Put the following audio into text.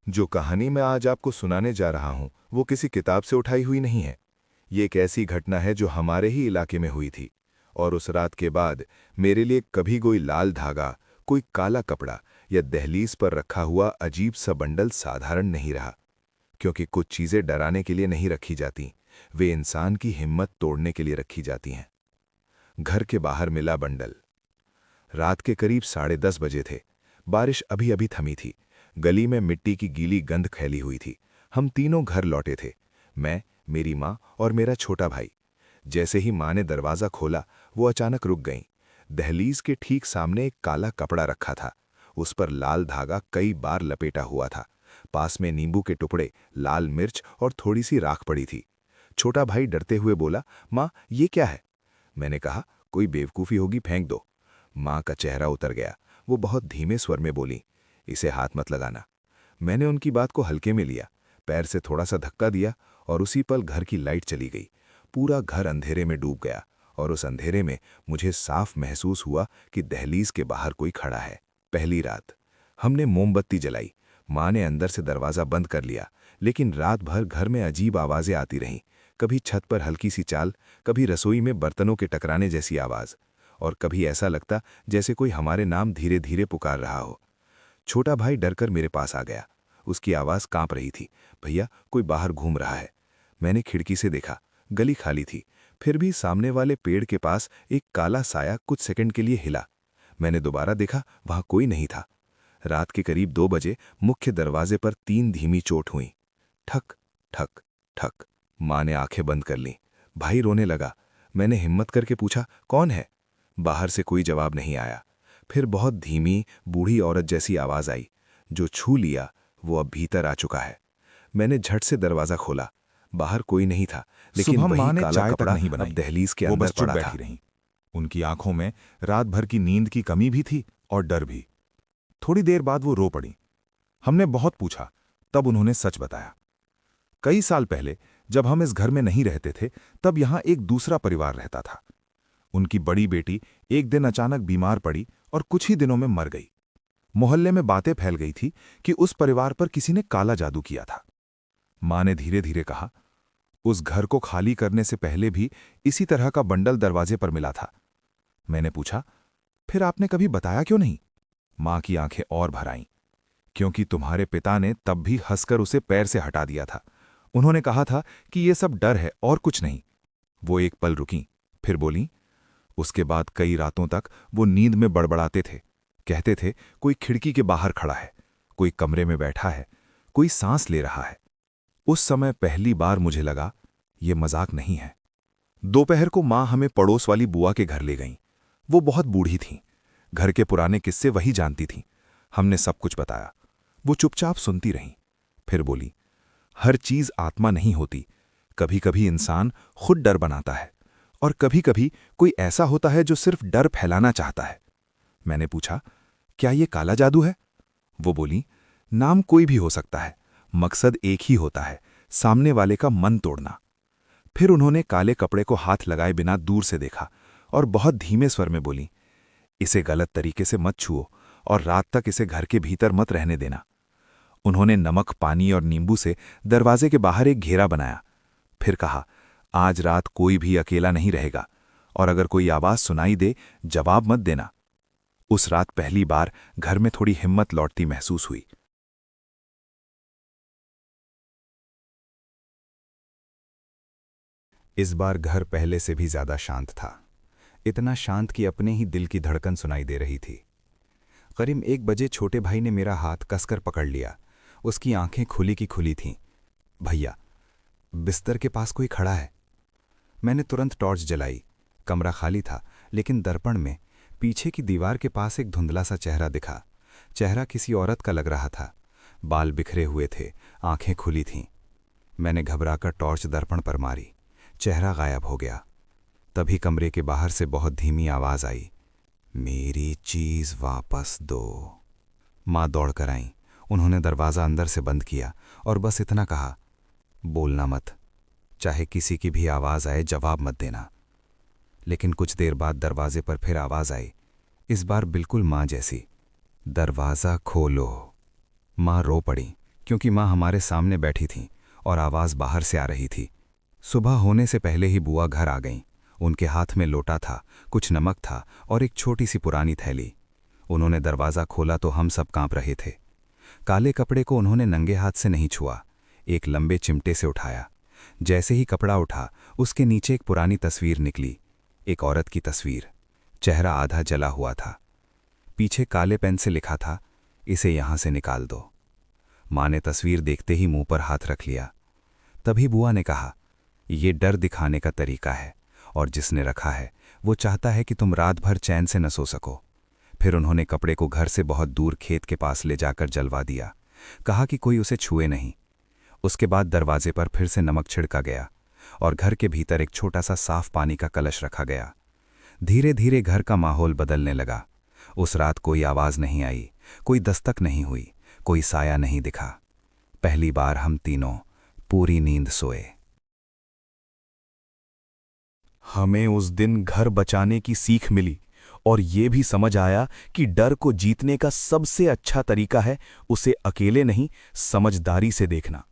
जो कहानी मैं आज आपको सुनाने जा रहा हूं वो किसी किताब से उठाई हुई नहीं है। ये एक ऐसी घटना है जो हमारे ही इलाके में हुई थी। और उस रात के बाद मेरे लिए कभी कोई लाल धागा, कोई काला कपड़ा या दहलीज पर रखा हुआ अजीब सा बंडल साधारण नहीं रहा। क्योंकि कुछ चीजें डराने के लिए नहीं रखी जाती, वे इंसान की हिम्मत तोड़ने के लिए रखी जाती हैं। घर के बाहर मिला बंडल। रात के करीब 10:30 बजे थे। बारिश अभी अभी थमी थी। गली में मिट्टी की गीली गंध फैली हुई थी। हम तीनों घर लौटे थे, मैं, मेरी माँ और मेरा छोटा भाई। जैसे ही माँ ने दरवाज़ा खोला, वो अचानक रुक गईं। दहलीज के ठीक सामने एक काला कपड़ा रखा था। उस पर लाल धागा कई बार लपेटा हुआ था। पास में नींबू के टुकड़े, लाल मिर्च और थोड़ी सी राख पड़ी थी। छोटा भाई डरते हुए बोला, माँ, ये क्या है? मैंने कहा, कोई बेवकूफ़ी होगी, फेंक दो। माँ का चेहरा उतर गया। वो बहुत धीमे स्वर में बोली, इसे हाथ मत लगाना। मैंने उनकी बात को हल्के में लिया, पैर से थोड़ा सा धक्का दिया और उसी पल घर की लाइट चली गई। पूरा घर अंधेरे में डूब गया और उस अंधेरे में मुझे साफ महसूस हुआ कि दहलीज के बाहर कोई खड़ा है। पहली रात हमने मोमबत्ती जलाई। माँ ने अंदर से दरवाज़ा बंद कर लिया, लेकिन रात भर घर में अजीब आवाज़ें आती रहीं। कभी छत पर हल्की सी चाल, कभी रसोई में बर्तनों के टकराने जैसी आवाज़, और कभी ऐसा लगता जैसे कोई हमारे नाम धीरे धीरे पुकार रहा हो। छोटा भाई डरकर मेरे पास आ गया। उसकी आवाज़ कांप रही थी, भैया, कोई बाहर घूम रहा है। मैंने खिड़की से देखा, गली खाली थी। फिर भी सामने वाले पेड़ के पास एक काला साया कुछ सेकंड के लिए हिला। मैंने दोबारा देखा, वहां कोई नहीं था। रात के करीब 2 बजे मुख्य दरवाजे पर 3 धीमी चोट हुई। ठक ठक ठक। माँ ने आंखें बंद कर लीं। भाई रोने लगा। मैंने हिम्मत करके पूछा, कौन है? बाहर से कोई जवाब नहीं आया। फिर बहुत धीमी, बूढ़ी औरत जैसी आवाज आई, जो छू लिया वो अब भीतर आ चुका है। मैंने झट से दरवाजा खोला। बाहर कोई नहीं था, लेकिन सुबह वही माँ ने काला चाय तक कपड़ा नहीं अब बनाई। दहलीज के वो अंदर बस चुप पड़ा था। बैठी रहीं। उनकी आंखों में रात भर की नींद की कमी भी थी और डर भी। थोड़ी देर बाद वो रो पड़ी। हमने बहुत पूछा, तब उन्होंने सच बताया। कई साल पहले जब हम इस घर में नहीं रहते थे, तब यहां एक दूसरा परिवार रहता था। उनकी बड़ी बेटी एक दिन अचानक बीमार पड़ी और कुछ ही दिनों में मर गई। मोहल्ले में बातें फैल गई थी कि उस परिवार पर किसी ने काला जादू किया था। माँ ने धीरे धीरे कहा, उस घर को खाली करने से पहले भी इसी तरह का बंडल दरवाजे पर मिला था। मैंने पूछा, फिर आपने कभी बताया क्यों नहीं? माँ की आंखें और भर आईं। क्योंकि तुम्हारे पिता ने तब भी हंसकर उसे पैर से हटा दिया था। उन्होंने कहा था कि यह सब डर है और कुछ नहीं। वो एक पल रुकीं, फिर बोलीं, उसके बाद कई रातों तक वो नींद में बड़बड़ाते थे। कहते थे, कोई खिड़की के बाहर खड़ा है, कोई कमरे में बैठा है, कोई सांस ले रहा है। उस समय पहली बार मुझे लगा, ये मजाक नहीं है। दोपहर को माँ हमें पड़ोस वाली बुआ के घर ले गईं। वो बहुत बूढ़ी थीं। घर के पुराने किस्से वही जानती थीं। हमने सब कुछ बताया। वो चुपचाप सुनती रहीं। फिर बोली, हर चीज आत्मा नहीं होती। कभी कभी इंसान खुद डर बनाता है, और कभी कभी कोई ऐसा होता है जो सिर्फ डर फैलाना चाहता है। मैंने पूछा, क्या ये काला जादू है? वो बोली, नाम कोई भी हो सकता है, मकसद एक ही होता है, सामने वाले का मन तोड़ना। फिर उन्होंने काले कपड़े को हाथ लगाए बिना दूर से देखा और बहुत धीमे स्वर में बोली, इसे गलत तरीके से मत छुओ और रात तक इसे घर के भीतर मत रहने देना। उन्होंने नमक, पानी और नींबू से दरवाजे के बाहर एक घेरा बनाया। फिर कहा, आज रात कोई भी अकेला नहीं रहेगा, और अगर कोई आवाज सुनाई दे, जवाब मत देना। उस रात पहली बार घर में थोड़ी हिम्मत लौटती महसूस हुई। इस बार घर पहले से भी ज्यादा शांत था। इतना शांत कि अपने ही दिल की धड़कन सुनाई दे रही थी। करीब 1 बजे छोटे भाई ने मेरा हाथ कसकर पकड़ लिया। उसकी आंखें खुली की खुली थीं। भैया, बिस्तर के पास कोई खड़ा है। मैंने तुरंत टॉर्च जलाई। कमरा खाली था, लेकिन दर्पण में पीछे की दीवार के पास एक धुंधला सा चेहरा दिखा। चेहरा किसी औरत का लग रहा था। बाल बिखरे हुए थे, आंखें खुली थीं। मैंने घबराकर टॉर्च दर्पण पर मारी। चेहरा गायब हो गया। तभी कमरे के बाहर से बहुत धीमी आवाज आई, मेरी चीज वापस दो। माँ दौड़कर आईं। उन्होंने दरवाज़ा अंदर से बंद किया और बस इतना कहा, बोलना मत, चाहे किसी की भी आवाज़ आए जवाब मत देना। लेकिन कुछ देर बाद दरवाजे पर फिर आवाज़ आई, इस बार बिल्कुल माँ जैसी, दरवाज़ा खोलो। माँ रो पड़ी, क्योंकि माँ हमारे सामने बैठी थीं और आवाज़ बाहर से आ रही थी। सुबह होने से पहले ही बुआ घर आ गईं। उनके हाथ में लोटा था, कुछ नमक था और एक छोटी सी पुरानी थैली। उन्होंने दरवाज़ा खोला तो हम सब कांप रहे थे। काले कपड़े को उन्होंने नंगे हाथ से नहीं छुआ, एक लंबे चिमटे से उठाया। जैसे ही कपड़ा उठा, उसके नीचे एक पुरानी तस्वीर निकली, एक औरत की तस्वीर। चेहरा आधा जला हुआ था। पीछे काले पेन से लिखा था, इसे यहां से निकाल दो। माँ ने तस्वीर देखते ही मुंह पर हाथ रख लिया। तभी बुआ ने कहा, ये डर दिखाने का तरीका है, और जिसने रखा है वो चाहता है कि तुम रात भर चैन से न सो सको। फिर उन्होंने कपड़े को घर से बहुत दूर खेत के पास ले जाकर जलवा दिया। कहा कि कोई उसे छुए नहीं। उसके बाद दरवाजे पर फिर से नमक छिड़का गया और घर के भीतर एक छोटा सा साफ पानी का कलश रखा गया। धीरे धीरे घर का माहौल बदलने लगा। उस रात कोई आवाज नहीं आई, कोई दस्तक नहीं हुई, कोई साया नहीं दिखा। पहली बार हम तीनों पूरी नींद सोए। हमें उस दिन घर बचाने की सीख मिली और ये भी समझ आया कि डर को जीतने का सबसे अच्छा तरीका है उसे अकेले नहीं, समझदारी से देखना।